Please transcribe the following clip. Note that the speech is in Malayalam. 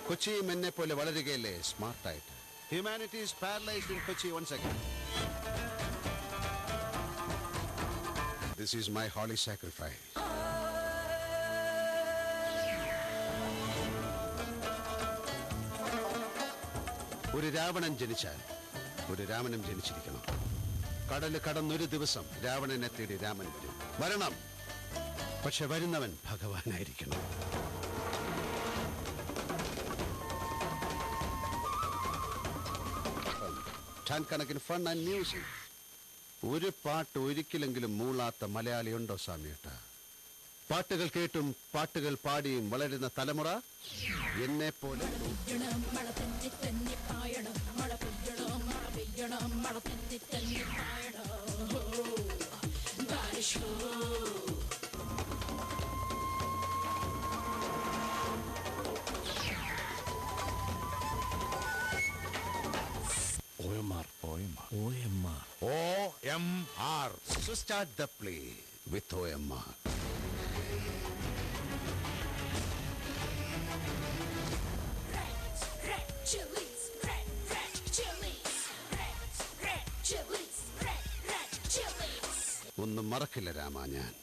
കൊച്ചിയും എന്നെ പോലെ വളരുകയല്ലേ സ്മാർട്ടായിട്ട്. Humanity is paralysed in Kochi once again. This is my holy sacrifice. ഒരു രാവണൻ ജനിച്ചാൽ ഒരു രാമനും ജനിച്ചിരിക്കണം. കടല് കടന്നൊരു ദിവസം രാവണനെ തേടി രാമൻ വരണം. പക്ഷെ വരുന്നവൻ ഭഗവാനായിരിക്കണം. ടൺ കണക്കിന് ഫൺ ആൻഡ് മ്യൂസിക്. ഒരു പാട്ട് ഒരിക്കലെങ്കിലും മൂളാത്ത മലയാളി ഉണ്ടോ സ്വാമിയേട്ട? പാട്ടുകൾ കേട്ടും പാട്ടുകൾ പാടിയും വളരുന്ന തലമുറ എന്നെ പോലെ. OMR. So start the play with OMR. Red chilies, red chilies, red chilies, red chilies. ഒന്നും മറക്കില്ല രാമ ഞാൻ.